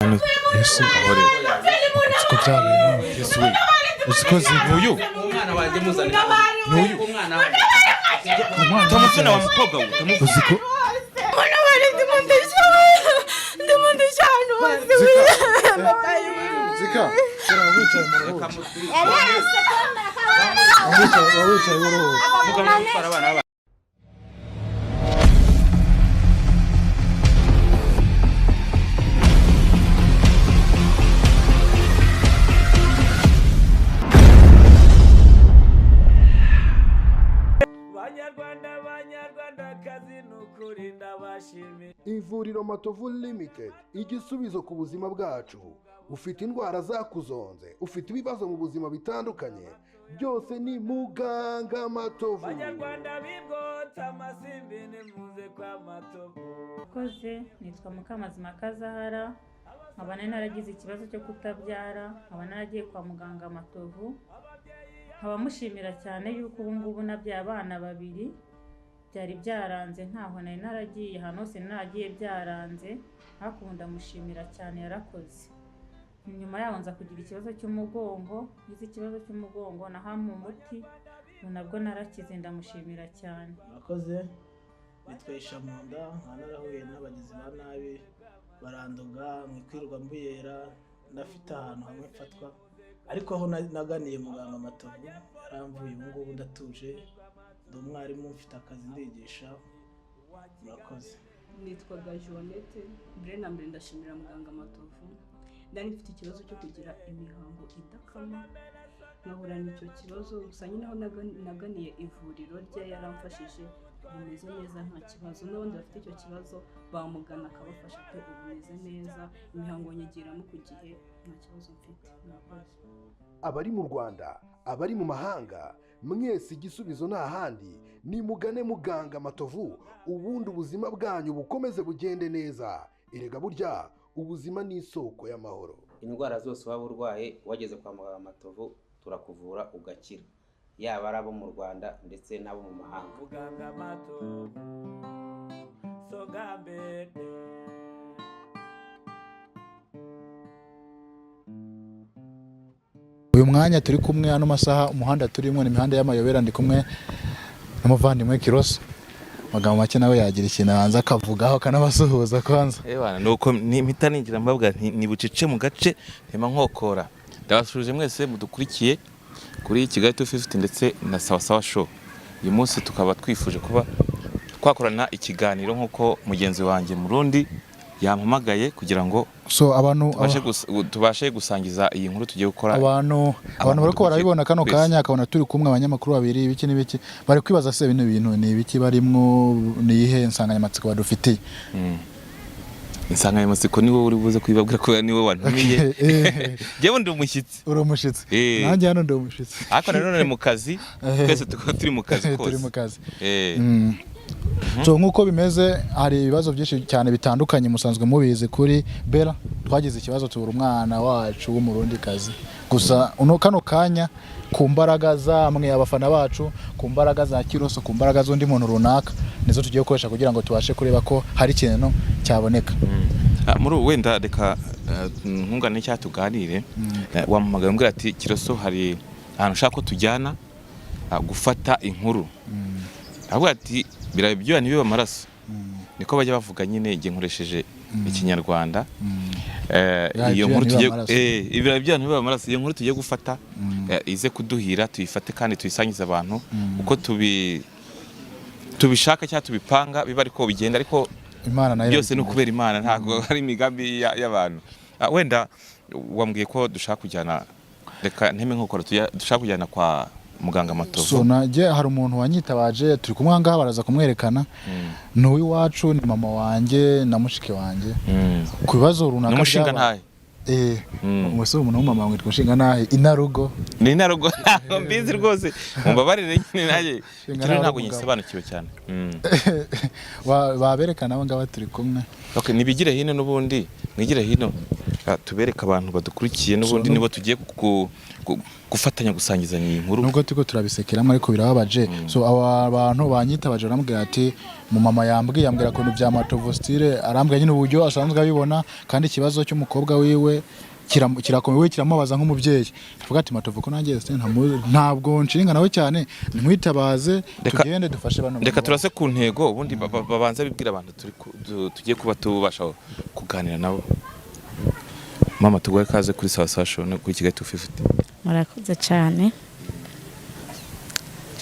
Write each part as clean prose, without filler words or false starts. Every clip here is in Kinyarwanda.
Ese ahore uko byabaye Yesu we uzikoze uyu umwana wanjye muzana n'uyu umwana tamufuna wa mukobwa we tamuvuze ko Mwana wari ndimundisha hano hose zika sura wicaye mu rugo wicaye mu rugo muganga gutwara abana Banyarwandakazi n'ukuri ndabashimiye. Ivuriro Matovu Limited, igisubizo ku buzima bwacu. Ufite indwara zakuzonze, ufite ibibazo mu buzima bitandukanye, byose ni muganga Matovu. Banyarwanda bibwota amasimbi nimuze kwa Matovu. Koze nitwa Mukamazima Kazahara, nkaba naragize ikibazo cyo kutabyara, nkaba naragiye kwa muganga Matovu. Nkaba mushimira cyane yuko ubu ngubu nabyaye abana babiri. Byari byaranze ntaho nari naragiye hano hose naragiye byaranze, hakunda mushimira cyane yarakoze. Nyuma yaho nza kugira ikibazo cy'umugongo, gize ikibazo cy'umugongo nahamwe umuti, nabwo narakize ndamushimira cyane. Nakoze bitwesha mu nda, narahuye n'abagizi ba nabi baranduga mwikwirwa mbuyera, ndafite ahantu hamwe mfatwa, ariko aho naganiye muganga Matovu yaramvuye, ubu ngubu ndatuje, ndi umwarimu mfite akazi ndigisha. Murakoze. Nitwaga Joannette, mbere na mbere ndashimira muganga Matovu. Ndari mfite ikibazo cyo kugira imihango idakama, nkahura n'icyo kibazo, gusa nyine aho naganiye ivuriro rye yaramfashije, bimeze neza nta kibazo. N'abandi bafite icyo kibazo bamugana akabafasha pe bimeze neza, imihango nyigiramo ku gihe, nta kibazo mfite. Murakoze. Abari mu Rwanda, abari mu mahanga, mwese igisubizo nta handi, ni mugane muganga Matovu, ubundi ubuzima bwanyu bukomeze bugende neza. Erega burya ubuzima ni isoko y'amahoro. indwara zose waba urwaye wageze kwa muganga Matovu turakuvura ugakira, yaba ari abo mu Rwanda ndetse n'abo mu mahanga. Muganga Matovu Sogambete. uyu mwanya turi kumwe hano masaha umuhanda turimo ni imihanda y'amayobera, ndi kumwe n'umuvandimwe Kiroso. Magambo make nawe yagira ikintu hanze akavugaho kanabasuhuza kwanza. Bana nuko mpita ningira mbabwa ni bucece mu gace tema nkokora. Ndabasuje mwese mudukurikiye kuri Kigali 250 ndetse na Sawa Show. Uyu munsi tukaba twifuje kuba twakorana ikiganiro nkuko mugenzi wanjye Murundi yampamagaye kugira ngo abantu tubashe gusangiza iyi nkuru tugiye gukora. Abantu bariko barabibona kano kanya akabona turi kumwe abanyamakuru babiri ibiki n'ibiki, bari kwibaza se bino bintu ni ibiki barimwo, ni ihe insanganyamatsiko badufitiye. Insanganyamatsiko ni wowe uri buze kwibabwira ko ni wowe wantumiye. Jewe ndi umushyitsi. Uri umushyitsi. Nanjye hano ndi umushyitsi. Ariko none mu kazi, twese turi mu kazi kose. Turi mu kazi. So nkuko bimeze hari ibibazo byinshi cyane bitandukanye musanzwe mubizi kuri Bella. Twagize ikibazo tubura umwana wacu w'umurundi kazi, gusa kano kanya ku mbaraga za mwe abafana bacu, ku mbaraga za Kiroso, ku mbaraga z'undi muntu runaka, nizo tugiye gukoresha kugira ngo tubashe kureba ko hari ikintu cyaboneka. Muri wenda reka nkungane cyatuganire, wampamagaye mbwira ati Kiroso hari ahantu ushaka ko tujyana gufata inkuru. Avuga ati birabe byo nibiba amaraso, niko bajya bavuga nyine nge nkoresheje ikinyarwanda. Iyo nkuru tugiye birabe byo nibiba amaraso, iyo nkuru tugiye gufata ize kuduhira, tuyifate kandi tuyisangiza abantu uko tubishaka cyangwa tubipanga, biba ariko bigenda, ariko Imana nayo byose no kubera Imana, ntago hari imigambi y'abantu. Wenda wambwiye ko dushaka kujyana, reka nteme nkokora dushaka kujyana kwa muganga Matovu. So naje hari umuntu wanyitabaje, turi kumwe ngaha baraza kumwerekana. N'uwi wacu ni mama wanjye na mushike wanjye. Ku bibazo runaka n'umushinga ntahe. Umusore umuntu w'umama wanjye twushinga nahe inarugo. Ni inarugo mbizi rwose. Mumbabarire nyine naje. Kino ntago nyisobanukiwe cyane. Baberekana abo ngaba turi kumwe. Okay, nibigire hino n'ubundi, mwigire hino. tubereka abantu badukurikiye n'ubundi nibo tugiye gufatanya gusangizanya iyi nkuru nubwo turiko turabisekeramo ariko birababaje so aba bantu banyitabaje baramubwira ati mu mama yambwira ko bya Matovu style arambwira nyine uburyo asanzwe abibona kandi ikibazo cy'umukobwa wiwe kirakomeye kiramubaza nk'umubyeyi tuvuga ati Matovu ko nanjye ntabwo nshinga nawe cyane nimwitabaze tugende dufashe bano reka turase ku ntego ubundi babanza bibwira abantu tugiye kuba tubasha kuganira nabo. Mama tugoye kaze kuri Sawa Show no kuri Kigali 250. Murakoze cyane.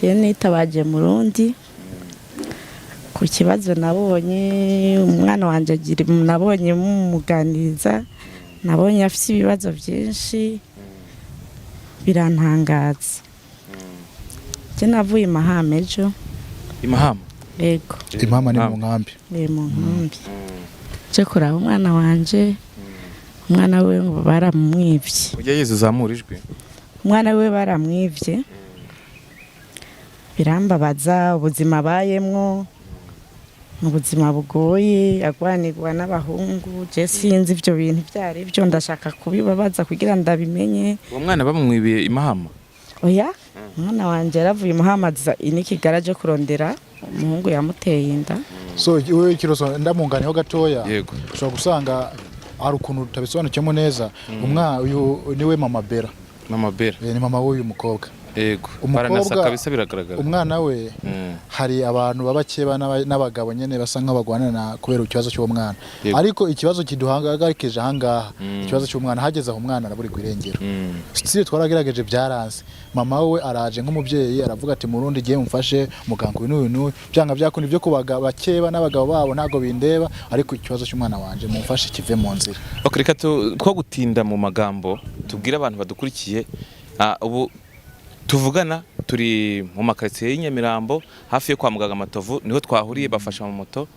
Je nitabaje Murundi ku kibazo nabonye umwana wanje agira nabonye mumuganiriza nabonye afite ibibazo byinshi birantangaza. Je navuye Mahama ejo. Imahama? Yego. Imahama ni mu nkambi. Mu nkambi. Je kuraba umwana wanje umwana we ngo baramwivye. Ujya Yezu zamurijwe. Umwana we baramwivye. Birambabaza ubuzima bayemwo ubuzima bugoye agwanirwa n'abahungu je sinzi ivyo bintu byari byo ndashaka kubibabaza kugira ndabimenye. Uwo mwana bamwibiye Imahama? Oya umwana wanje yaravuye Mahama iniki garaje kurondera umuhungu yamuteye inda. So wewe Kiroso ndamunganiho gatoya. Yego. Ushobora gusanga hari ukuntu utabisobanukemo neza umwana uyu niwe Mama Bera. Mama Bera ni mama w'uyu mukobwa. Yego baranasaka bisa biragaragara. Umwana we hari abantu babakeba n'abagabo nyene basa nk'abagwanana kubera ikibazo cy'uwo mwana. Ariko ikibazo kiduhangagarikeje ahangaha ikibazo cy'umwana hageze aho umwana araburi kwirengero. Stile twaragerageje byaranze. Mama we araje nk'umubyeyi aravuga ati Murundi giye mumfashe muganga uyu byanga byakundi byo kubaga bakeba n'abagabo babo ntago bindeba ariko ikibazo cy'umwana wanje mumfashe kive mu nzira. Okreka two gutinda mu magambo tubwira abantu badukurikiye ubu tuvugana turi mu makaritsiye y'Inyamirambo hafi yo kwa muganga Matovu niho twahuriye bafasha mu moto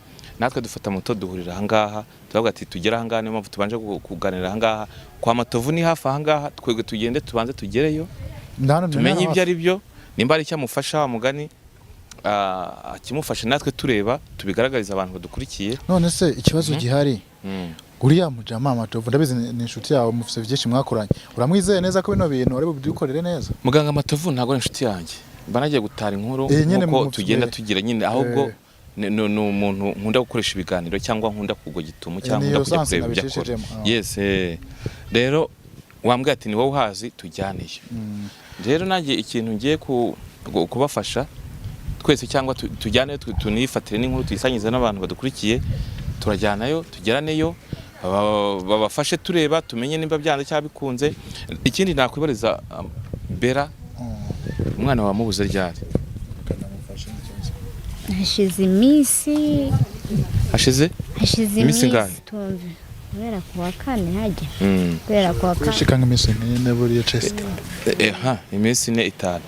natwe dufata moto duhurira ahangaha turavuga ati tugera ahangaha niyo mpamvu tubanje kuganira ahangaha kwa Matovu ni hafi ahangaha twebwe tugende tubanze tugereyo tumenye ibyo ari byo nimba ari cyamufasha wa mugani akimufasha natwe tureba tubigaragariza abantu badukurikiye. None se ikibazo gihari uriya mujama Matovu ndabizi ni inshuti yawe mufise byinshi mwakoranye uramwizeye neza ko bino bintu ari budukorere neza? Muganga Matovu ntago ari inshuti yanjye banagiye gutara inkuru uko tugenda tugira nyine ahubwo ni umuntu nkunda gukoresha ibiganiro cyangwa nkunda kugwa gitumo cyangwa nkunda kujya kureba ibyo akora. Yes rero wambwiye ati ni wowe uhazi tujyaneye. Rero nanjye ikintu ngiye kubafasha twese cyangwa tujyane tunifatire n'inkuru tuyisangize n'abantu badukurikiye turajyanayo tugeraneyo babafashe tureba tumenye nimba byanze cyangwa bikunze. Ikindi nakwibariza Bera umwana wa mubuze ryari? Hashize iminsi ngahe? Tumve kubera kuwa kane hajya kubera kuwa kane shikanga iminsi ne buriye chest iminsi 4-5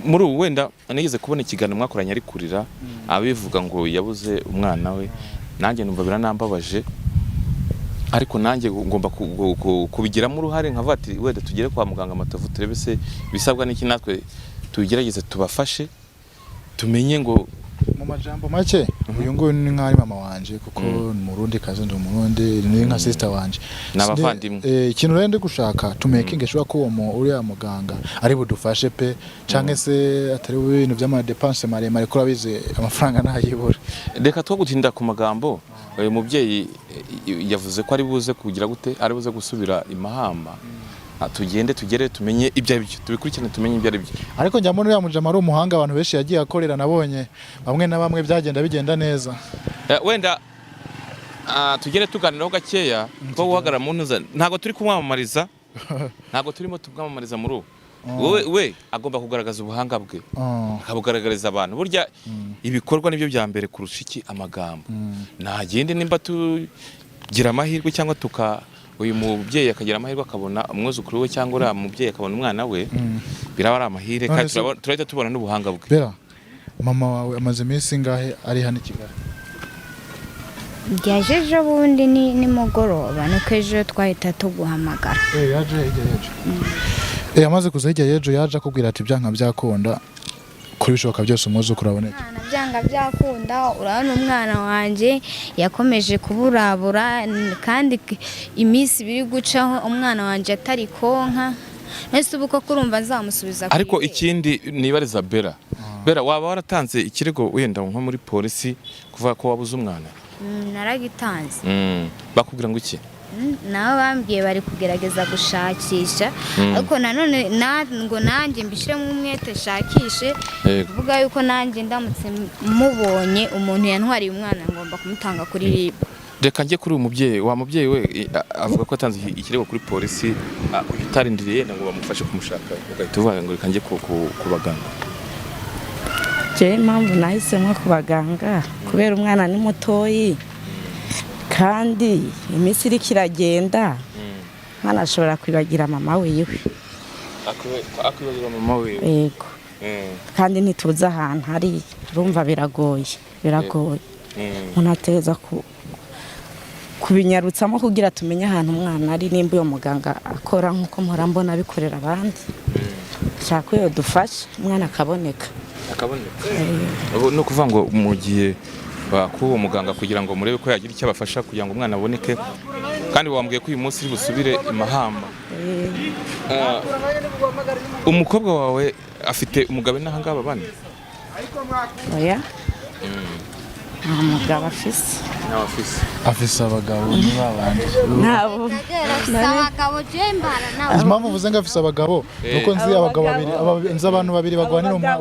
muri ubu wenda nigeze kubona ikiganiro mwakoranye ari kurira abivuga ngo yabuze umwana we nanjye numva biranambabaje ariko nanjye ngomba kubigiramo uruhare nkavuga ati wenda tugere kwa muganga Matovu turebe se bisabwa n'iki natwe tugerageze tubafashe tumenye ngo mu majambo make uyu ngo ni nk'ari mama wanje kuko Murundi kazi ndi Murundi ni nka sister wanje n'abavandimwe. Ikintu rende gushaka to making sure ko uwo uriya muganga ari budufashe pe canke se atari ibintu by'ama dépenses maremare ko abize amafaranga ntayibura. Reka two gutinda ku magambo uyu mubyeyi yavuze ko ari buze kugira gute ari buze gusubira Imahama tugende tugere tumenye ibyo ari byo tubikurikirane tumenye ibyo ari byo. Ariko njya muri ya mujama ari umuhanga abantu benshi yagiye akorera nabonye bamwe na bamwe byagenda bigenda neza. Wenda tugere tuganiraho gakeya ko guhagara mu ntuza ntago turi kumwamamariza ntago turimo tubwamamariza muri ubu we agomba kugaragaza ubuhanga bwe akabugaragariza abantu burya ibikorwa nibyo bya mbere kurusha iki amagambo. Nagende nimba tugira amahirwe cyangwa uyu mubyeyi akagira amahirwe akabona umwuzukuru we cyangwa uriya mubyeyi akabona umwana we biraba ari amahire kandi turahita tubona n'ubuhanga bwe. Bera mama wawe amaze iminsi ngahe ari hano i Kigali? Yajeje bundi ni mugoroba nuko ejo twahita tuguhamagara. Yaje amaze kuza hirya yejo yaje akubwira ati byanka byakunda kuri bishoboka byose umwuzukuru aboneke. byanga byakunda urabona umwana wanje yakomeje kuburabura kandi iminsi biri gucaho umwana wanje atari konka nese ubuko kurumva nzamusubiza ariko ikindi nibariza Bera waba waratanze ikirego wenda nko muri polisi kuvuga ko wabuze umwana? Naragitanze. Bakubwira ngo iki? Nabo bambwiye bari kugerageza gushakisha ariko nanone ngo nanjye mbishire mu mwete shakishe kuvuga yuko nanjye ndamutse mubonye umuntu yantwariye umwana ngomba kumutanga kuri RIB. Reka njye kuri umubyeyi wa mubyeyi we avuga ko atanze ikirego kuri polisi utarindiriye ngo bamufashe kumushaka ugahita uvuga ngo reka njye kubaganga. Je mpamvu nahisemo kubaganga kubera umwana ni mutoyi kandi iminsi iri kiragenda mwana ashobora kwibagira mama wiwe akwibagira mama wiwe yego kandi ntituza ahantu hari urumva biragoye umuntu ateza kubinyarutsamo kugira tumenye ahantu umwana ari nimba uyo muganga akora nk'uko mpora mbona abikorera abandi shaka iyo dufashe umwana akaboneka no kuvuga ngo mu gihe bakuwo muganga kugira ngo murebe ko yagira icyo abafasha kugira ngo umwana aboneke kandi wambwiye ko uyu munsi uri busubire Mahamba. Umukobwa wawe afite umugabo n'ahangaba bane? Oya nta mugabo afise abagabo ni babandi nabo abagabo jembara nabo impamvu uvuze ngo afise abagabo nuko nzi abagabo babiri nzi abantu babiri bagwanira umwana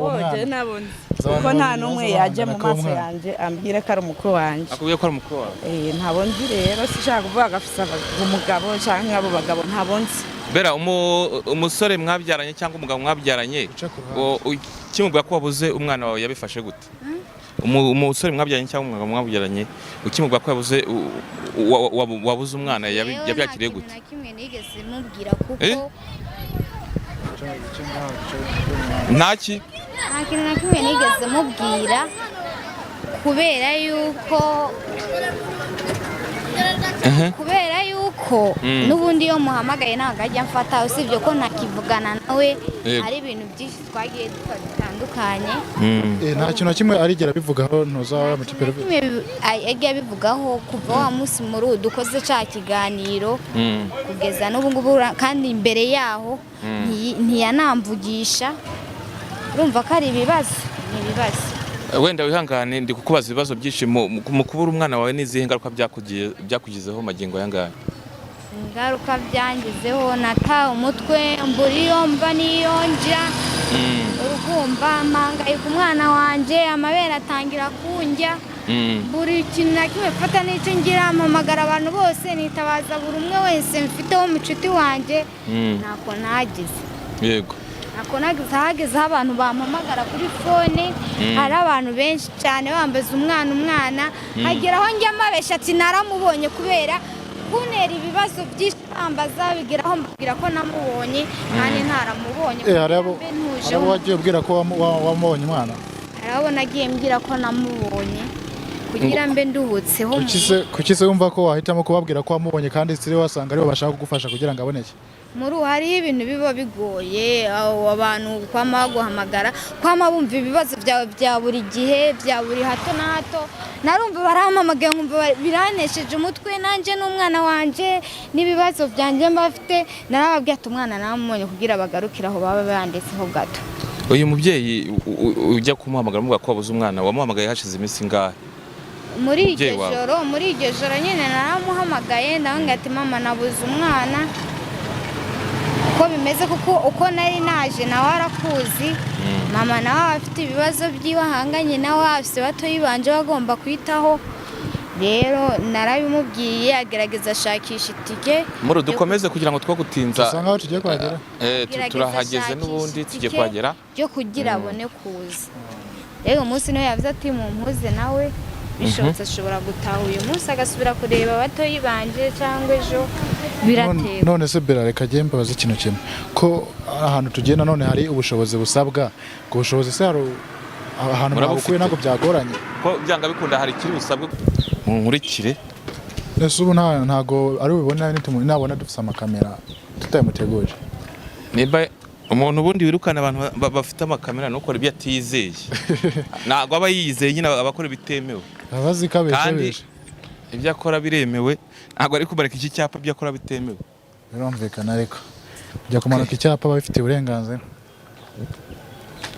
kuko nta n'umwe yaje mu maso yanje ambwira ko ari umukuru wanje. Akubwiye ko ari umukuru wawe? Ntabo nzi rero sishaka kuvuga ko afise umugabo cyangwa abo bagabo ntabo nzi. Bera umusore mwabyaranye cyangwa umugabo mwabyaranye ukimubwira ko wabuze umwana wawe yabifashe gute? Umusore mwabyaranye cyangwa umugabo mwabyaranye ukimubwira ko wabuze umwana yabyakiriye gute? Na kimwe nigeze mubwira kuko ntaki nta kintu na kimwe nigeze mubwira kubera yuko n'ubundi iyo muhamagaye ntabwo ajya mfata usibye ko ntakivugana nawe hari ibintu byinshi twagiye dukora bitandukanye. Nta kintu na kimwe arigera bivugaho ntuzaba mu kipero ajya bivugaho kuva wa munsi muri dukoze cya kiganiro kugeza n'ubu ngubu kandi imbere yaho ntiyanamvugisha urumva ko ari ibibazo wenda wihangane ndi kukubaza ibibazo byinshi mu kubura umwana wawe n'izihe ngaruka byakugizeho magingo yangahe? Ingaruka byangizeho nataye umutwe mbura iyo mva n'iyo njya urugumba mpangayika umwana wanje amabere atangira kunjya buri kintu na kimwe mfata n'icyo ngira mpamagara abantu bose nitabaza buri umwe wese mfiteho umucuti wanje ntako nagize. Yego ako nagize abantu bampamagara kuri fone hari abantu benshi cyane bambaza umwana hagera aho njya mabesha ati naramubonye kubera kunera ibibazo byinshi bambaza bigeraho mbwira ko namubonye kandi ntaramubonye harabo wagiye ubwira ko wamubonye umwana? Harabo nagiye mbwira ko namubonye kugira mbe nduhutseho. Kuki se wumva ko wahitamo kubabwira ko wamubonye kandi sire wasanga aribo bashaka kugufasha kugira ngo aboneke? Muri hari ibintu biba bigoye abantu kwama guhamagara kwama bumva ibibazo byawe bya buri gihe bya buri hato na hato narumva barahamagaye nkumva biranesheje umutwe nanje n'umwana wanje n'ibibazo byanje mbafite narababwiye ati umwana namumonye kugira bagarukira aho baba banditseho gato. Uyu mubyeyi ujya kumuhamagara muvuga ko wabuze umwana wamuhamagaye hashize iminsi ngahe? Muri iryo joro nyine naramuhamagaye ndabona ati mama nabuze umwana uko bimeze kuko uko nari naje nawe arakuzi mama nawe afite ibibazo by'ibahanganye nawe afite batoyi banje bagomba kwitaho rero narabimubwiye agerageza ashakisha itike muri dukomeze kugira ngo twagutinza usanga aho tugiye kwagera turahageze n'ubundi tugiye kwagera byo kugira abone kuza. Rero umunsi niwe yavuze ati mumpuze nawe bishobotse ashobora gutaha uyu munsi agasubira kureba abatoyi banje cyangwa ejo biratera. None se Bera reka jye mbabaza ikintu kimwe ko ahantu tugenda none hari ubushobozi busabwa ku bushobozi se hari ahantu mwabukuye nako byagoranye ko byanga bikunda hari kiri busabwe mu nkurikire nese ubu ntago ari ubibona nabona dufite amakamera tutayimuteguje niba umuntu ubundi wirukana abantu bafite amakamera no gukora ibyo atizeye ntabwo aba yizeye nyine abakora bitemewe abazi kabesha ibyo akora biremewe ntabwo ari kubareka iki cyapa byo akora bitemewe birumvikana ariko kujya kumanuka icyapa babifitiye uburenganzira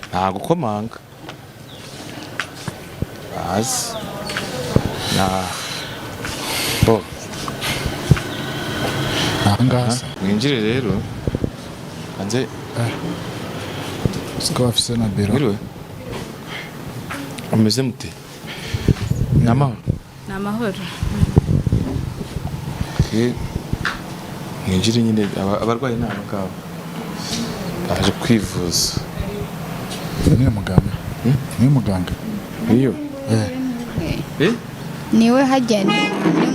nta gukomanga bazi ahangaha mwinjire rero hanze siko bafise na biro mwiriwe umeze mute ni amahoro ni amahoro mwinjire nyine abarwayi ni abagabo baje kwivuza niwe muganga niyo niwe hajyanye ni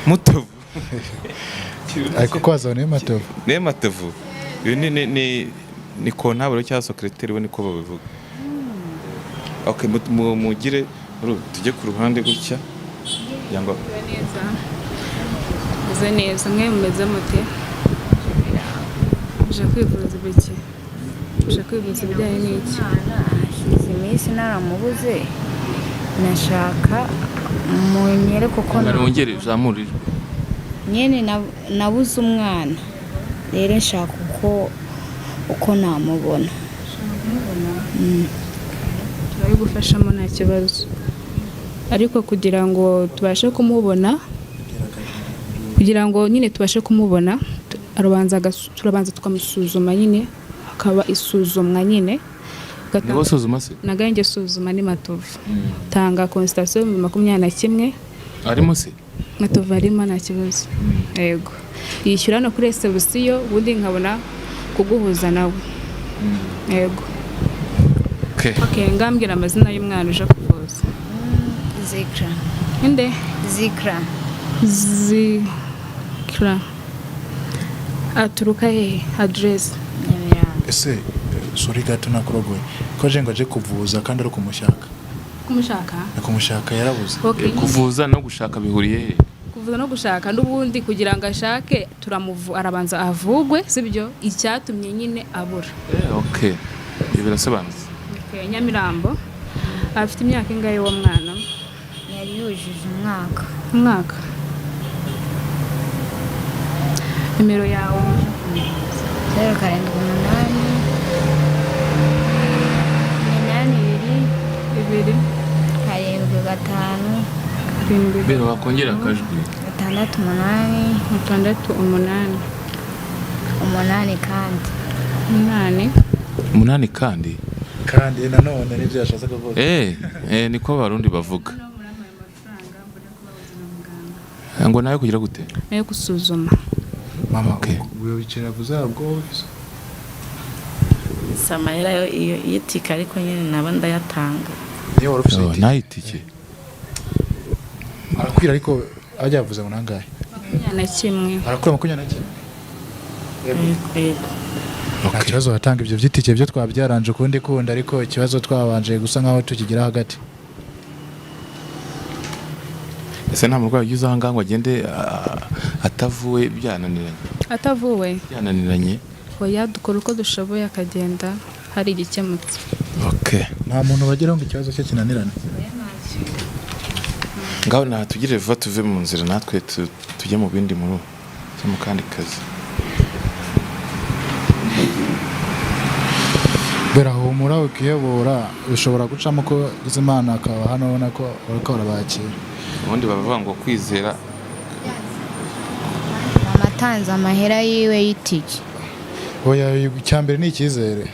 mutovu ariko kwaza niwe matovu niwe matovu uyu ni kontaburo cyangwa sekreteri we niko babivuga okay mugire tujye ku ruhande gutya yango meze neza mwe mumeze mute uje kwivuza biki uje kwivuza ibijyanye n'iki hashize iminsi naramubuze nashaka munyere kuko narongere uzamurire nyene nabuze umwana rero nshaka uko namubona turabigufashamo nta kibazo ariko kugira ngo tubashe kumubona turabanza tukamusuzuma nyine akaba isuzumwa nyine nibo suzuma se naganje suzuma ni Matovu tanga consultation 21 arimo se Matovu arimo nta kibazo yego yishyura no kuri reception ubundi nkabona kuguhuza nawe yego okay ngambwira amazina y'umwana uje kuvuza Zikra inde Zikra aturuka he address ese suri gato nakurogoye ko je ngo aje kuvuza kandi ari kumushaka yarabuze kuvuza no gushaka bihuriye he kuvuza no gushaka n'ubundi kugira ngo ashake arabanza avugwe sibyo icyatumye nyine abura okay birasobanutse Nyamirambo afite imyaka ingahe wo mwana yari yujuje umwaka nimero yawe 078 bero wakongera akajwi 68 kandi nanone nivyo yashatse kuvuga niko barundi bavuga ngo nayo kugira gute nayo gusuzuma mama uyo bicara buzabwo samahera iyo itika ariko nyine naba ndayatanga niyo warufite nayitike arakwira ariko ajya yavuze ngo nangahe arakura 21 nta kibazo watanga ibyo byitike byo twabyaranje ukundi kunda ariko ikibazo twabanje gusa nkaho tukigira hagati ese nta murwayi ugize aha ngaha ngo agende atavuwe byananiranye oya dukora uko dushoboye akagenda hari igikemutse nta muntu bageraho ngo ikibazo cye kinanirane ngaho natugire vuba tuve mu nzira natwe tujye mu bindi mu kandi kazi berahumura ukiyobora bishobora gucamo ko Izimana akaba hano ubona ko bariko barabakira ubundi bavuga ngo kwizera amatanze amahera yiwe y'itike oya icyambere ni icyizere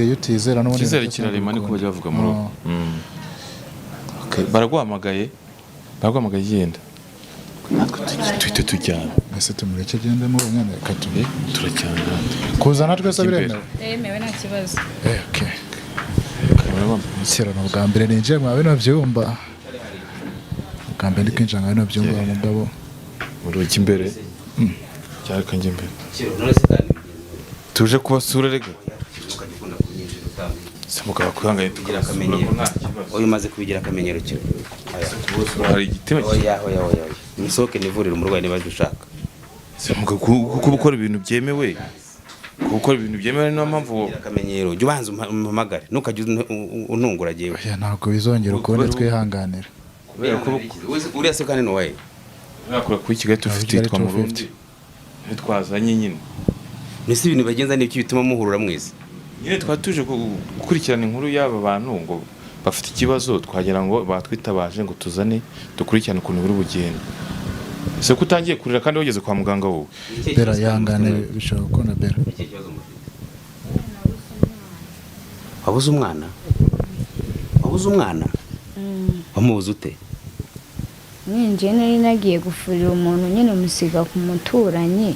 yutizera n'ubundi icyizere kirarema niko bajya bavuga muri baraguhamagaye yenda twite tujyana ese tumureke agende mu mwana katuye turacyana kuzana twese biremewe nta kibazo Sirano bwa mbere ninjiye mu bino byumba bwa mbere ndi kwinjira mu bino byumba umugabo urugi imbere cyareka njye imbere tuje kubasura rega samuka bakwihanganye tugira akamenyero oyo maze kubigira akamenyero cyo hari igitema oya nisoke nivurira umurwayi niba dushaka kuko gukora ibintu byemewe gukora ibintu byemewe niyo mpamvu akamenyero jya ubanza umpamagare ntukajya untungura jewe ntabwo bizongera ukundi twihanganira uriya se kandi nowaye nakora kuri Kigali tufite twa Murundi twazanye nyine mbese ibintu bagenza n'ibyo bituma muhurura mwese nyine twatuje gukurikirana inkuru y'aba bantu ngo bafite ikibazo twagira ngo batwitabaje ngo tuzane dukurikirane ukuntu buri bugende se kutangiye kurira kandi wageze kwa muganga wowe Bera yangane bishobora gukunda Bera wabuze umwana wamubuze ute nyinje nari nagiye gufurira umuntu nyine umusiga ku muturanyi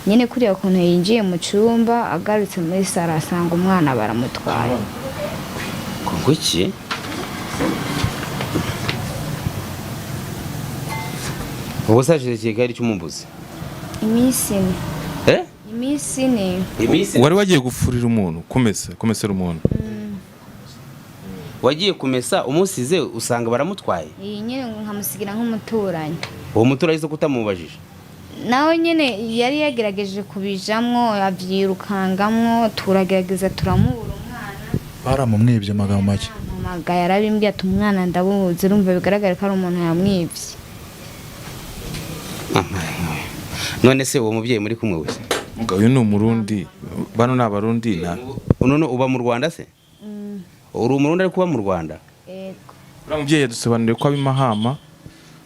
nyine kuriya kuntu yinjiye mu cyumba agarutse muri sara asanga umwana baramutwaye kongo iki ubu saje Kigali cy'umumbuzi iminsi ine wari wagiye gufurira umuntu kumesera umuntu wagiye kumesa umusize usanga baramutwaye iyi nyine nkamusigira nk'umuturanyi uwo muturanyi zo kutamubajije nawe nyine yari yagerageje kubijamwo avyirukangamo turagerageza turamubura umwana baramumwibye amagambo make amagaya yarabimbwiye ati umwana ndabuze urumva bigaragara ko ari umuntu yamwibye none se uwo mubyeyi muri kumwe wese uyu ni umurundi bano ni abarundi none uba mu Rwanda se uri umurundi ari kuba mu Rwanda yego uriya mubyeyi yadusobanuriye ko abimahama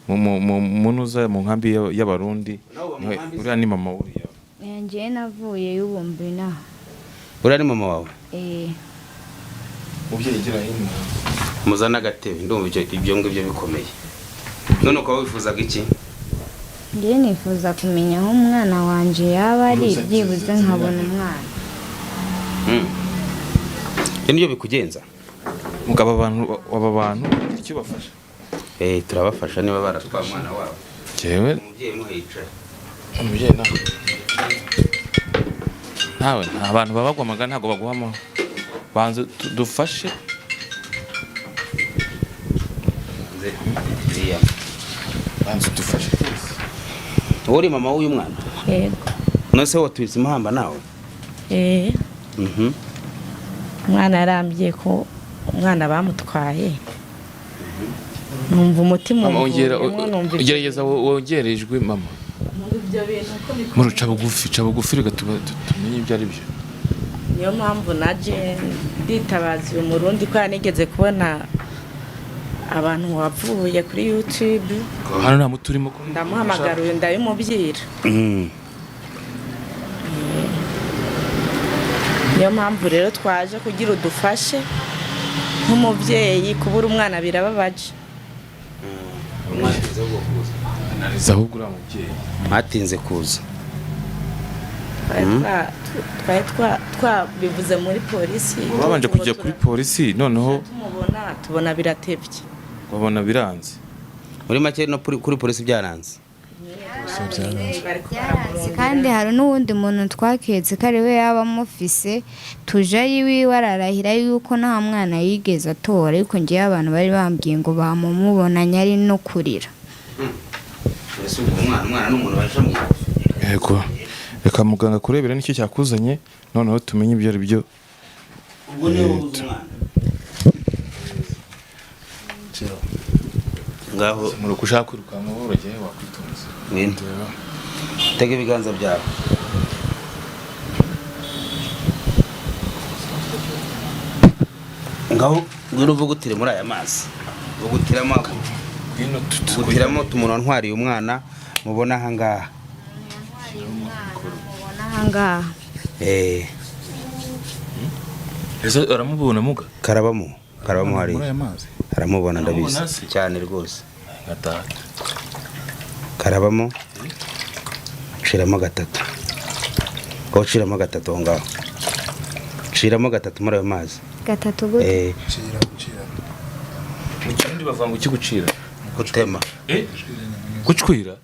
mu ntuza mu nkambi y'abarundi uriya ni mama uriya njyewe navuye y'ubumbi naho uriya ni mama wawe mubyeyi gira hino muzana agatebe ndumva ibyo ngibyo bikomeye none ukaba wifuzaga iki njyewe nifuza kumenya aho umwana wanje yaba ari byibuze nkabona umwana nibyo bikugenza mugabo aba bantu icyo bafasha turabafasha niba baratwara umwana wabo jewe umubyeyi muhicara umubyeyi nawe nta bantu babagwa amagana ntabwo baguhama banze dufashe banze dufashe uri mama w'uyu mwana yego none se watwitse imahamba nawe umwana yarambye ko umwana bamutwaye numva umutima ugerageza wogerejwe mama muruca bugufi reka tumenye ibyo ari byo niyo mpamvu naje nditabaza uyu murundi ko yanigeze kubona abantu wavuye kuri YouTube hano nta muti urimo ndamuhamagara uyu ndabimubwira niyo mpamvu rero twaje kugira udufashe nk'umubyeyi kubura umwana birababaje ahubwo uriya mubyeyi mwatinze kuza twabivuze muri polisi babanje kujya kuri polisi noneho tubona biratebye babona biranze muri make no kuri polisi byaranze kandi hari n'uwundi muntu twaketse ko ari we yaba amufise tujayo iwiwe ararahira yuko nta mwana yigeze atora ariko ngewe abantu bari bambwiye ngo bamumubonanye ari no kurira yego reka muganga kurebera nicyo cyakuzanye noneho tumenye ibyo ari byo ngaho muruko ushaka kwirukanka wowe uragiye wakwitonze tega ibiganza byawe ngaho ngwino uvugutire muri aya mazi vugutiramo vugutiramo tumuntu wantwariye umwana mubona aha ngaha ese aramubona muga karabamo hari aramubona ndabizi cyane rwose gatatu karabamo ciramo gatatu ko ciramo gatatu ngaho ciramo gatatu muri ayo mazi gatatu gute mu kindi bavanga ukigucira gutema gucwira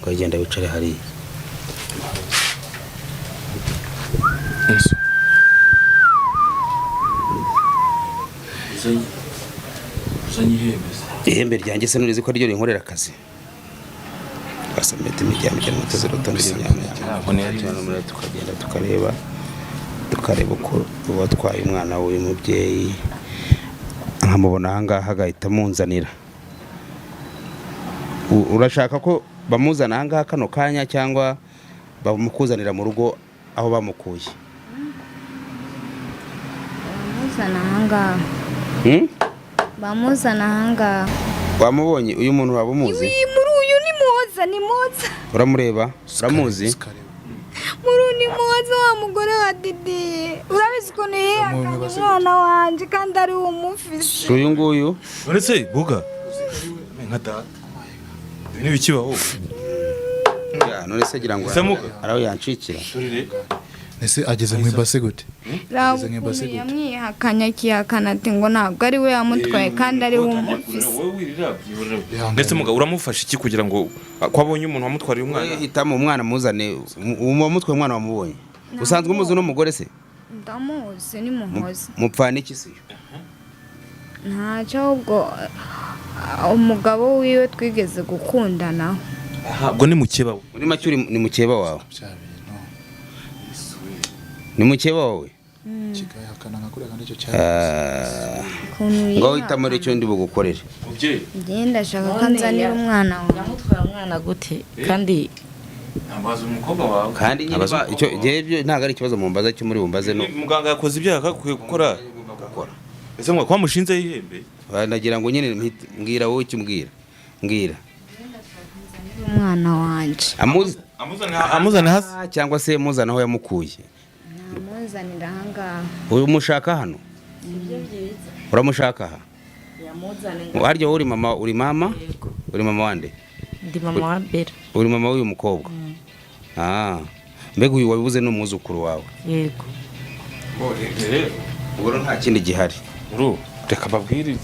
ngagenda wicare hariya ihembe ryanjye se nurizi ko ryo rinkorera akazi twasamete imijyamo cyangwa tuzirotonde imyanya tukagenda tukareba uko watwaye umwana w'uyu mubyeyi nkamubona ahangaha agahita amunzanira. Urashaka ko bamuzana ahangaha kano kanya cyangwa bamukuzanira mu rugo aho bamukuye? Bamuzana ahangaha. Wamubonye uyu muntu waba umuzi? Muri uyu ni moza. Uramureba? Uramuzi? Muri ni moza wa mugore wa Didi. Urabizi ko ni umwana wanje kandi ari umufisi. Uyu nguyu? Uretse buga. Nka data. Ni bikibaho. Ya none se gira ngo araho yancikira. Ese ageze mu ibase gute? Yamwihakanya kiyakana ati ngo ntabwo ari we yamutwaye kandi ari we umufisi. Ndetse muga uramufasha iki kugira ngo kwabonye umuntu wamutwariye umwana? Hitamo umwana muzane umutwaye umwana wamubonye. Usanzwe umuzi no mugore se? Ndamuzi ni muhozi. Mupfana iki se? Ntacyo ubwo umugabo wiwe twigeze gukundana. Ubwo ni mukeba we. Muri make ni mukeba wawe. Ni mukeba wawe? Kigayakana ngakure kandi cyo cyane. Ngo hitamo icyo ndi bugukorere. Ngenda shaka kanzanira umwana wawe. Yamutwaye umwana gute kandi ambaza umukobwa wawe. Kandi nyine icyo byo ntago ari ikibazo mu mbaza cyo muri bumbaze no. Muganga yakoze ibyaha akakwiye gukora. Ese mwa kwa mushinze yihembe? Nagira ngo nyine mbwira wowe icyo mbwira. Umwana wanje. Amuzana hasi cyangwa se muzana aho yamukuye? Amuzanira ahangaha. Umushaka hano? Uramushaka aha? Yamuzanira. Waryo uri mama Uri mama wande? Ndi mama wa Bera. Uri mama w'uyu mukobwa? Mbega uyu wabibuze n'umwuzukuru wawe? Yego. Ubwo nta kindi gihari. Reka babwirize.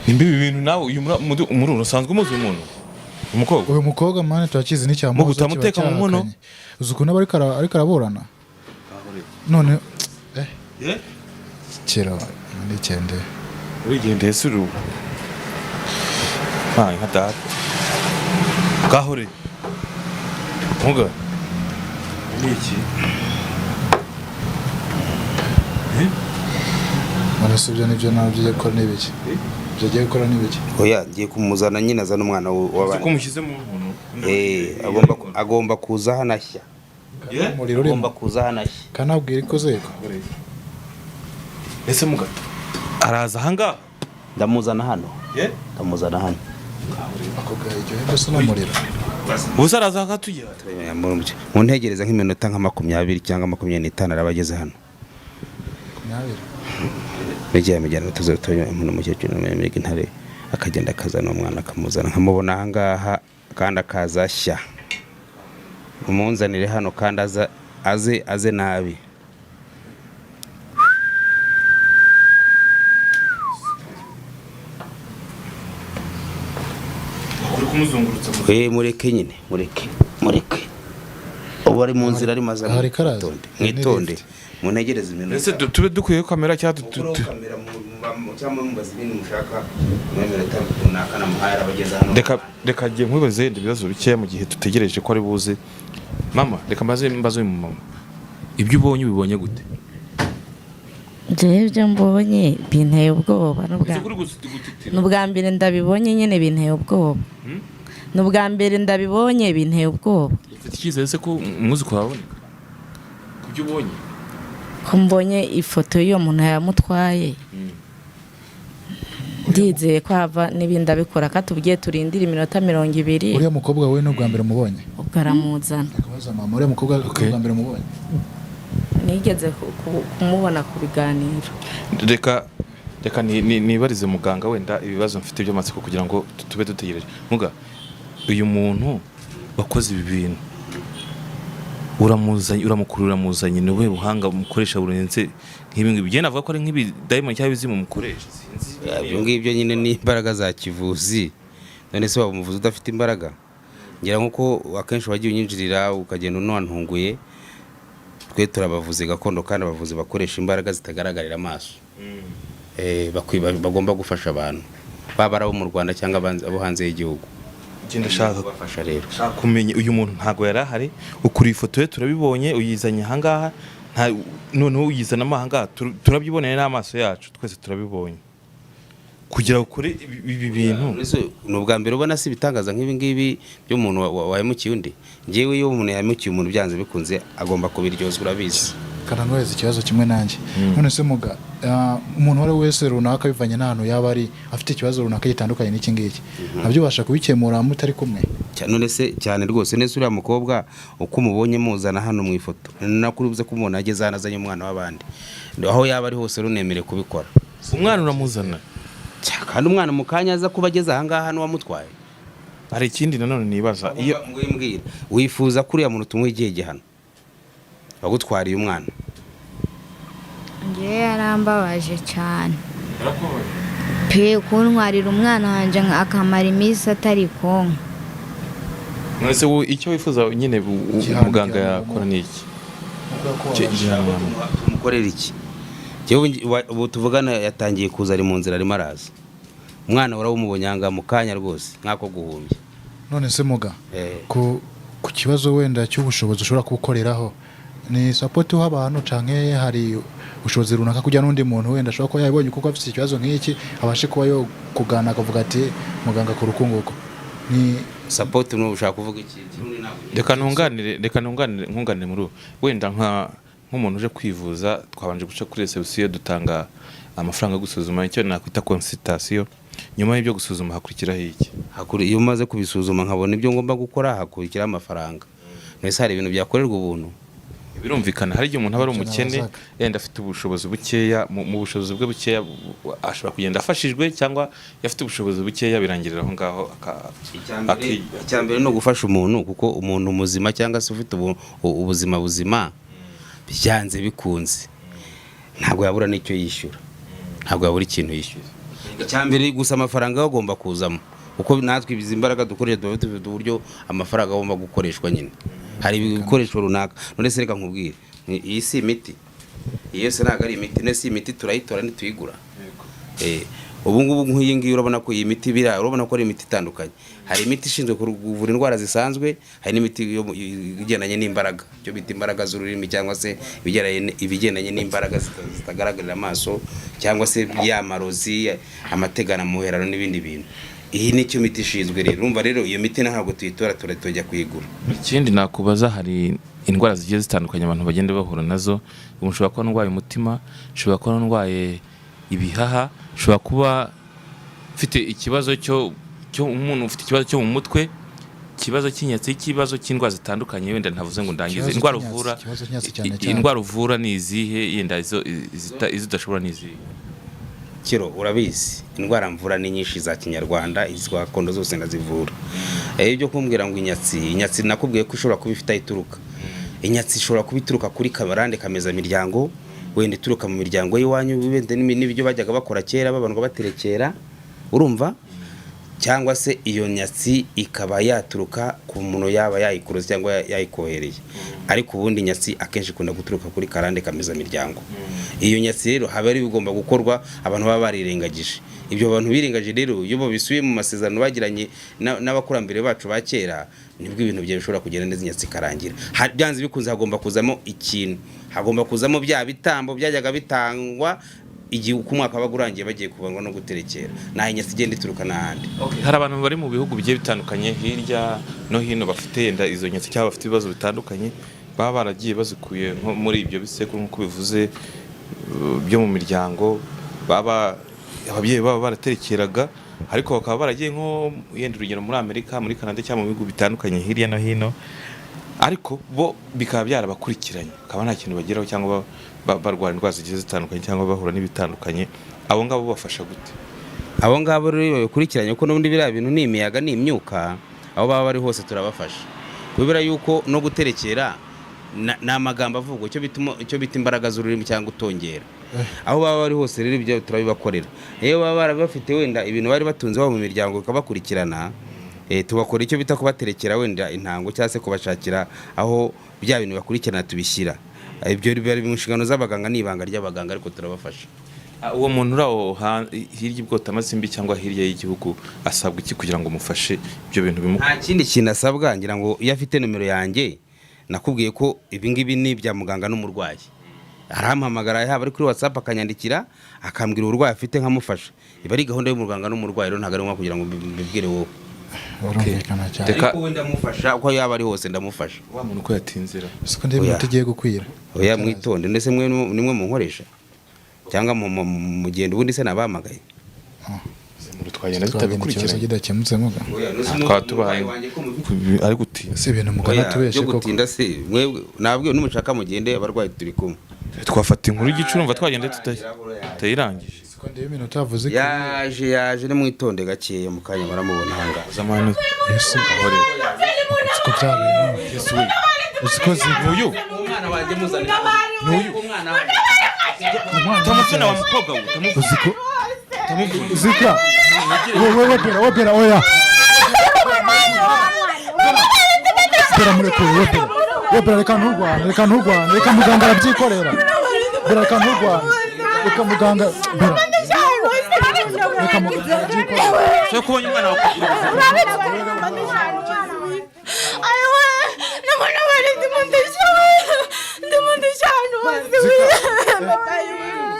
Nimba ibi bintu nawe uyu umururu usanzwe umuzi umuntu? Umukobwa? Uyu mukobwa mane turakizi n'icyamuzi. Mu gutamuteka mu nkono? Uzuko n'abariko araburana. None kera n'ikende. Urigende suru. Nka data. Gahore. Muga. Niki? Marasubyo nibyo nabyo ko nibiki. Byagiye gukora nibiki. Oya ngiye kumuzana nyine azana umwana w'abana. Ko mushyize mu nkono. Agomba kuza hanashya. Agomba kuza hanashya. Kanabwira ikozeko. Ese muga araza hanga ndamuzana hano. Ndamuzana hano. Ako gahe cyo ndetse n'umuriro. Ubusa araza akatujya. Mu ntegereza nk'iminota nka 20 cyangwa 25 arabageze hano. 20 Mejyana tuzotoye umuntu mukecuru n'umwemeye intare akagenda akazana umwana akamuzana nkamubona ahangaha kandi akazashya. Umunzanire hano kandi aze nabi. Mureke nyine mureke ubu ari mu nzira ari mazana mwitonde munegereze iminota. Ese tube dukwiye kamera cyangwa kamera cyangwa mumbaza ibintu mushaka mwemerera tunakana muhayara bageza hano. Reka giye nkwibaze ibibazo bike mu gihe tutegereje ko ari buze. Mama reka mbaze uyu mama ibyo ubonye ubibonye gute? Ibyo mbonye binteye ubwoba n'ubwa mbere ndabibonye nyine binteye ubwoba. N'ubwa mbere ndabibonye binteye ubwoba. Ufite icyizere se ko umwuzukuru waboneka? Kubyo ubonye? Ko mbonye ifoto y'uwo muntu yamutwaye. Ndizeye ko hava n'ibindi abikora katubwiye turindira iminota 20. Uriya mukobwa we n'ubwa mbere mubonye? Ubwo aramuzana. Akabaza mama uriya mukobwa ubwa mbere mubonye? Nigeze kumubona ku biganiro. Reka nibarize muganga wenda ibibazo mfite by'amatsiko kugira ngo tube dutegereje. Muga uyu muntu wakoze ibi bintu uramuzanye niwe buhanga mukoresha burenze nk'ibi ngibi. Bigenda avuga ko ari nk'ibi diamond cyangwa bizimu mukoresha sinzi. Ibyo ngibyo nyine ni imbaraga za kivuzi. None se wamuvuza udafite imbaraga? Ngira nkuko akenshi wagiye unyinjirira ukagenda unantunguye. Twe turabavuze gakondo kandi abavuzi bakoresha imbaraga zitagaragarira amaso. Bagomba gufasha abantu baba abo mu Rwanda cyangwa abo hanze y'igihugu. Genda shaka kubafasha rero. Kumenya uyu muntu ntago yari ahari, ukuri ifoto ye turabibonye, uyizanye ahangaha, noneho uyizana ahangaha turabyiboneye n'amaso yacu, twese turabibonye. Kugira ukuri ibi bintu n'ubwa mbere ubona si bitangaza nk'ibi ngibi by'umuntu wahemukiye undi. Ngewe iyo umuntu yahemukiye umuntu byanze bikunze agomba kubiryozwa, urabizi. Karanweza ikibazo kimwe nanjye. None se muga umuntu wari wese runaka bivanye n'ahantu yaba ari afite ikibazo runaka gitandukanye n'iki ngiki, nabyubasha kubikemura mutari kumwe. None se cyane rwose nese uriya mukobwa uko umubonye muzana hano mu ifoto nakuri buze kumubona ageze hano azanye umwana w'abandi, aho yaba ari hose runemere kubikora. Umwana uramuzana kandi umwana mu kanya aza kuba ageze ahangaha n'uwamutwaye. Hari ikindi nanone nibaza, iyo mbwira wifuza kuriya muntu tumuha igihe gihano bagutwariye umwana. Ngewe yarambabaje cyane pe kuntwarira umwana wanjye akamara iminsi atari konka. Mwese icyo wifuza nyine umuganga yakora ni iki? Tumukorera iki? Ubu tuvugana yatangiye kuza ari mu nzira arimo araza, umwana uramubonye anga mu kanya rwose nk'ako guhumbya. None se muga ku kibazo wenda cy'ubushobozi ushobora kubukoreraho ni support uha abantu canke hari ubushobozi runaka kujya n'undi muntu wenda ashobora ko yabonye kuko afite ikibazo nk'iki abashe kuba yo kugana akavuga ati muganga ku rukunguko ni support no ushaka kuvuga iki? Reka ntunganire muri wenda nk'umuntu uje kwivuza twabanje guca kuri reception dutanga amafaranga yo gusuzuma icyo nakwita consultation. Nyuma y'ibyo gusuzuma hakurikiraho iki? Iyo umaze kubisuzuma nkabona ibyo ngomba gukora hakurikira amafaranga. Nese hari ibintu byakorerwa ubuntu. Birumvikana hari igihe umuntu aba ari umukene yenda afite ubushobozi bukeya, mu bushobozi bwe bukeya ashobora kugenda afashijwe, cyangwa yafite ubushobozi bukeya birangirira aho ngaho. Icyambere no gufasha umuntu, kuko umuntu muzima cyangwa se ufite ubuzima buzima byanze bikunze ntabwo yabura n'icyo yishyura, ntabwo yabura ikintu yishyura. Icyambere gusa amafaranga agomba kuzamo, uko natwe ibizi imbaraga dukoresha dufite uburyo amafaranga agomba gukoreshwa nyine. Hari ibikoresho runaka. None se reka nkubwire, iyi si imiti, iyo se ntabwo ari imiti, nese imiti turayitora ntituyigura. Ubu ngubu nk'iyi ngiyi urabona ko iyi miti urabona ko ari imiti itandukanye. Hari imiti ishinzwe kuvura indwara zisanzwe, hari n'imiti igendanye n'imbaraga, cyo bita imbaraga z'ururimi, cyangwa se ibigendanye n'imbaraga zitagaragarira amaso, cyangwa se y'amarozi, amategana, muherano n'ibindi bintu. Iyi ni cyo miti ishinzwe rero. Urumva rero iyo miti ntabwo tuyitora tujya kuyigura. Ikindi nakubaza, hari indwara zigiye zitandukanye abantu bagenda bahura nazo. Ushobora kuba ndwaye umutima, ushobora kuba ndwaye ibihaha, ushobora kuba ufite ikibazo cyo umuntu ufite ikibazo cyo mu mutwe, ikibazo cy'inyatsi, ikibazo cy'indwara zitandukanye. Wenda ntavuze ngo ndangize indwara uvura ni izihe, yenda izo udashobora ni izihe? Kiro urabizi indwara mvura ni nyinshi za kinyarwanda, izwa gakondo zose ndazivura. Ibyo kumbwira ngo inyatsi nakubwiye ko ishobora kuba ifite ituruka. Inyatsi ishobora kuba ituruka kuri kabarande kameza miryango, wenda ituruka mu miryango y'iwanyu, wenda n'ibyo bajyaga bakora kera babandwa baterekera, urumva? Cyangwa se iyo nyatsi ikaba yaturuka ku muntu yaba yayikuroze cyangwa yayikohereye. Ariko ubundi nyatsi akenshi ikunda guturuka kuri karande kameza miryango. Iyo nyatsi rero haba ari bigomba gukorwa, abantu baba barirengagije. Ibyo abantu birengagije rero iyo bisubiye mu masezerano bagiranye n'abakurambere bacu ba kera, nibwo ibintu bye bishobora kugenda neza, inyatsi karangira. Byanze bikunze hagomba kuzamo ikintu, hagomba kuzamo bya bitambo byajyaga bitangwa igihe uko umwaka bagurangiye bagiye kubangwa no guterekera. Naho inyatsi igenda ituruka n'ahandi. Hari abantu bari mu bihugu bigiye bitandukanye hirya no hino bafite yenda izo nyatsi cyangwa bafite ibibazo bitandukanye, baba baragiye bazikuye nko muri ibyo bisekuru nk'uko bivuze byo mu miryango, ababyeyi baba baraterekeraga, ariko bakaba baragiye nko yenda urugero muri Amerika, muri Canada cyangwa mu bihugu bitandukanye hirya no hino, ariko bo bikaba byarabakurikiranye, bakaba nta kintu bageraho cyangwa barwara indwara zigiye zitandukanye cyangwa bahura n'ibitandukanye. Abo ngabo bafasha gute? Abo ngabo rero bakurikiranye ko n'ubundi biriya bintu ni imiyaga n'imyuka, aho baba bari hose turabafasha. Kubera yuko no guterekera n'amagambo avugwa, icyo bita imbaraga z'ururimi cyangwa utongera. Aho baba bari hose rero ibyo turabibakorera. Iyo baba bafite wenda ibintu bari batunze mu miryango bikabakurikirana, tubakora icyo bita kubaterekera wenda intango, cyangwa se kubashakira aho bya bintu bakurikirana tubishyira. Ibyo biri mu nshingano z'abaganga n'ibanga ry'abaganga, ariko turabafasha. uwo muntu uraho hirya y'Ibwotamasimbi cyangwa hirya y'igihugu asabwa iki kugira ngo mufashe ibyo bintu nta kindi kintu asabwa ngira ngo iyo afite nomero yanjye nakubwiye ko ibi ngibi ni ibya muganga n'umurwayi arampamagara yaba ari kuri WhatsApp akanyandikira akambwira uburwayi afite nkamufasha iba ari gahunda y'umuganga n'umurwayi rero ntago ari nko kugira ngo mbibwire wowe urumvikana cyane ariko wenda ndamufasha uko yaba ari hose ndamufasha wa muntu ko yatinzira siko ndi ibintu tugiye gukwira oya mwitonde ndetse mwe nimwe munkoresha cyangwa mu gendo ubundi se nabamagaye twagenda tutabikurikiranye kidakemutse muga twatubaye ari gutinda si ibintu mugana tubeshe koko gutinda se mwe nabwo numushaka mugende abarwayi turi kumwe twafata inkuru y'igicurumva twagenda tutayirangije siko ndi ibintu tavuze yaje ni mwitonde gakeya mukanya baramubona hanga zamani Yesu ahore siko byabe Yesu we siko zivuyo umwana wanjye muzana n'uyu umwana tamufuna wa mukobwa we uziko uzika wewe pera oya pera mureko wewe reka nturwane reka muganga arabyikorera reka nturwane reka muganga reka muganga arabyikorera so kubonye umwana wawe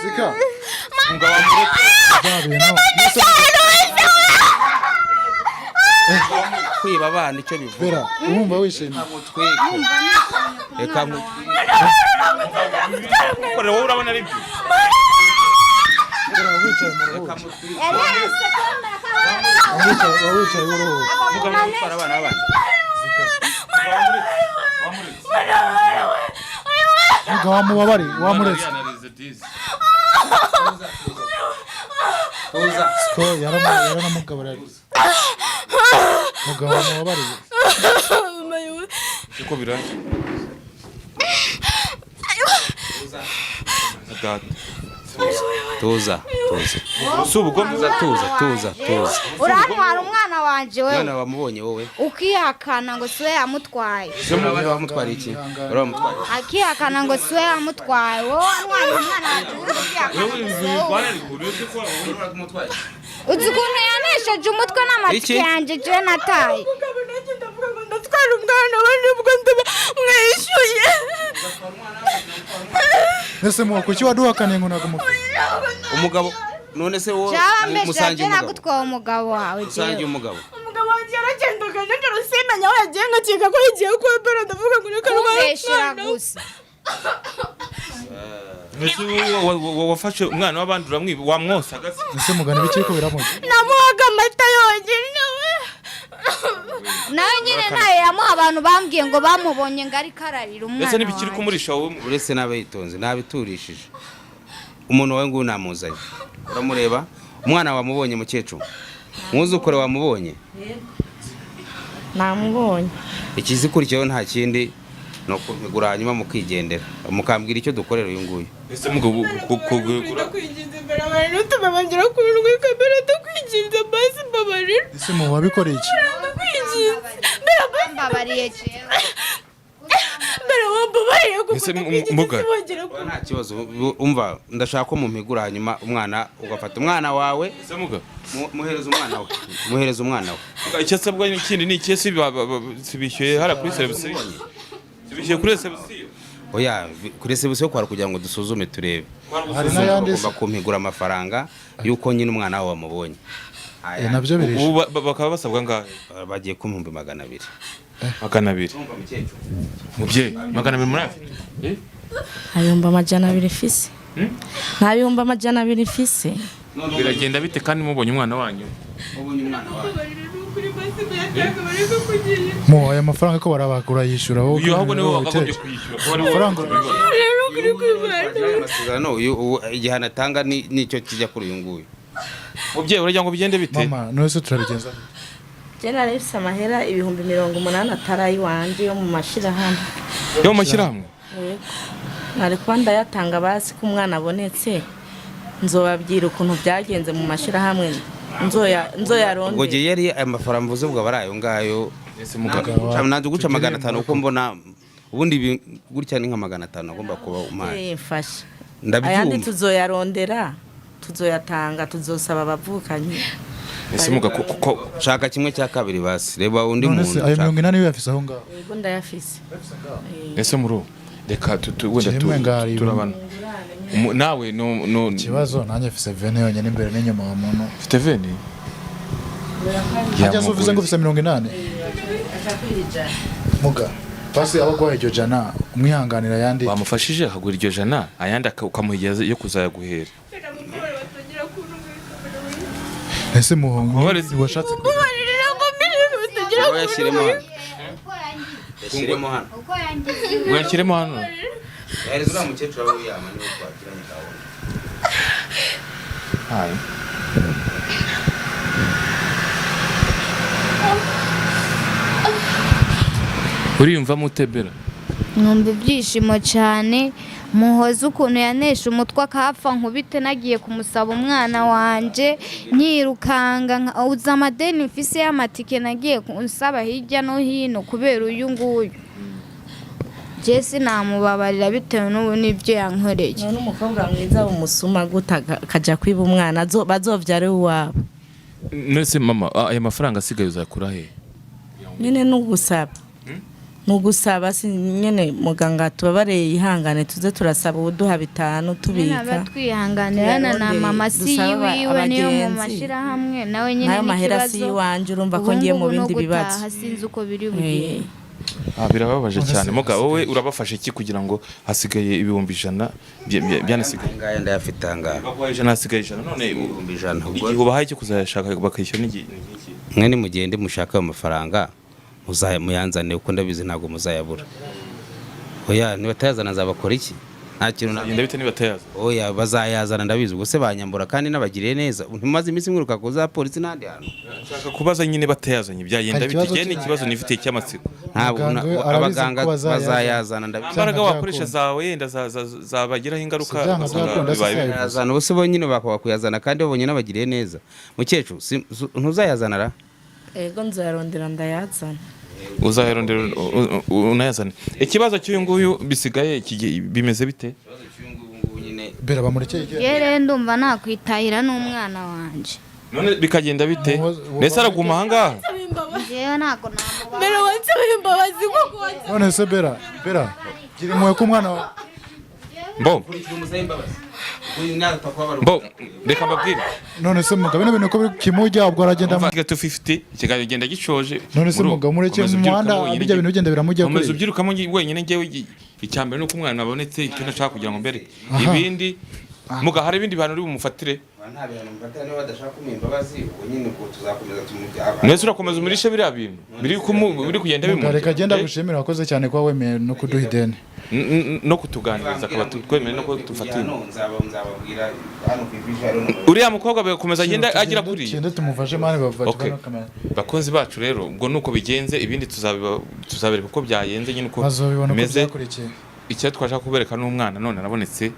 zika ngo wamureke kwiba abana icyo bivuga pera urumva wishimye reka kore wowe urabona ari byo wicaye uruhu muganga gutwara abana b'abandi muga wamubabari wamuretse ko yaranamugaburira muga wamubabari uko birangiye tuza urantwara umwana wanje wewe umwana wamubonye wowe ukihakana ngo siwe yamutwaye bari bamutwara iki bari bamutwara akihakana ngo siwe yamutwaye wowe umwana wanje uzi ukuntu yanesheje umutwe n'amatwi yanjye je nataye ndatwara umwana wanje ubwo ndamwishyuye ese mu kuki waduhakaniye ngo nagumufa umugabo none se wowe musangiye nagutwaye umugabo wawe musangiye umugabo wanjye yaragendaga nijoro simenya aho yagiye ngakeka ko yagiye kwambara ndavuga ngo reka rwanda gusa wafashe umwana w'abandi uramwiba wamwosa gase ese mugana biki ko biramuze namuhaga amata yonyine nawe nyine nawe yamuha abantu bambwiye ngo bamubonye ngo ari kararira umwana ese nibikiri kumurisha wowe uretse n'abayitonze nabiturishije umuntu wawe ngo namuzanye uramureba umwana wamubonye mukecuru mwuzukure wamubonye namubonye ikizikurikiyeho nta kindi no kubigura hanyuma mukigendera mukambwira icyo dukorera uyu nguyu ese mugabo kugura kwiginze mbere abantu tubabangira kururwa kamera tukwiginze basi babarira ese mu wabikoreye iki kwiginze mbere bambabariye cyera mbere wambabariye ese muga nta kibazo umva ndashaka ko mumpigura hanyuma umwana ugafata umwana wawe ese muga muhereza umwana we icyo sabwa n'ikindi ni ikesi bishyuye hara kuri service bishyuye kuri reception oya kuri reception kwara kugira ngo dusuzume turebe hari n'ayandi ugomba kumpigura amafaranga yuko nyine umwana wawe wamubonye nabyo birishe bakaba basabwa ngahe bagiye ku 200 200 mubye 200 muri ayumba amajana 2 fise nta bihumba amajana 2 fise biragenda bite kandi mubonye umwana wanyu mu aya mafaranga ko barabagura yishura wowe uyu ahubwo niwe wakagombye kuyishyura amafaranga igihano atanga nicyo kijya kuri uyu nguyu mubyeyi uragira ngo bigende bite mama nose turabigenza jena rifise amahera 180 atarayi wanje yo mu mashirahamwe yo mu mashirahamwe nari kuba ndayatanga basi ko umwana abonetse nzobabwira ukuntu byagenze mu mashirahamwe nzoyaronde ubwo gihe yari amafaranga mvuze ubwo barayo ngayo ese mugabo nanze guca 500 uko mbona ubundi gutya ni nka 500 agomba kuba umwana mfasha ndabyumva ayandi tuzoyarondera tuzoyatanga tuzosaba abavukanye ese muga kuko shaka kimwe cya kabiri basi reba undi none se muntu ayo 40 yo yafise aho ngaho yego ndayafise ese muru reka wenda turabana nawe no kibazo nanjye fise vene yonyene imbere n'inyuma wa muntu ufite vene ajya uvuze ngo ufise 80 muga pasi abagwaye iryo jana umwihanganira yandi wamufashije akagura iryo jana ayandi ukamuhigeza yo kuzayaguhera ese muhungu washatse yashyiremo hano uyashyiremo hano yari zura mukecuru abo yama niwe twakiranye gahunda hayi uriyumva mutebera numva ibyishimo cyane muhoza ukuntu yanesha umutwe akahapfa nkubite nagiye kumusaba umwana wanje nyirukanga uza amadeni mfise y'amatike nagiye kunsaba hirya no hino kubera uyu nguyu Jesse namubabarira bitewe n'ubu nibyo yankoreye none umukobwa mwiza umusuma guta kaja kwiba umwana bazovyare uwabo nese mama aya mafaranga asigaye uzakura he nyene nugusaba nugusaba si nyene muganga tubabareye ihangane tuze turasaba uduha bitanu tubika batwihanganirana na mama si wiwe niyo mu mashira hamwe nawe nyene n'ikibazo yiwanje urumva ko ngiye mu bindi bibazo hasinze uko biri bugiye birababaje cyane muga wowe urabafasha iki kugira ngo hasigaye ibihumbi 100 byanasigaye ngaya ndayafitanga bagwaye 100 hasigaye 100 none ibihumbi 100 ubwo ubahaye iki kuzayashaka bakishyura n'iki mwe ni mugende mushaka amafaranga muyanzane uko ndabizi ntago muzayabura oya ni batayazana zabakora iki nta kintu nagenda bite ni batayazana oya bazayazana ndabizi ubwo se banyambura kandi nabagiriye neza ntimaze iminsi mwiruka ko za polisi nandi hano nshaka kubaza nyine batayazanye byagenda bite n'ikibazo nifitiye cy'amatsiko ntabwo abaganga bazayazana ndabizi imbaraga wakoresha zawe yenda zabagiraho ingaruka bazayazana ubuse bo nyine bakuyazana kandi babonye nabagiriye neza mukecuru ntuzayazana ra ego nzayarondera ndayazana uzayarondera unayazana ikibazo cy'uyu nguyu bisigaye bimeze bite bera bamurekeye yere ndumva nakwitahira n'umwana wanje none bikagenda bite mbese araguma ahangaha jewe nako mbere wansaba imbabazi kuko none se bera gira impuhwe ku mwana wawe Bo reka mbabwire none se mugabo bino bintu ko kimujya ubwo aragenda mu 250 kigali genda gicoje none se mugabo mureke mu muhanda bijya bintu bigenda biramujya kuri ubyirukamo wenyine ngewe icyambere nuko umwana abonetse icyo nashaka kugira ngo mbere ibindi muga hari ibindi bantu uri bumufatire nta bintu mfatira niba badashaka kumimbabazi uko nyine ko tuzakomeza tumujyaba nese urakomeza umurishe biriya bintu biri kugenda bimuga reka genda gushimira wakoze cyane kwa wemeye no kuduha ideni no kutuganiriza akaba twemeye no ko tufatira nzababwira hano kwivijaro uriya mukobwa bakomeza agenda agira kuri cyende tumufashe mane bavate kamera bakonzi bacu rero ubwo nuko bigenze ibindi tuzabereka uko byayenze nyine uko bazobibona ko byakurikiye icyo twashaka kubereka n'umwana none arabonetse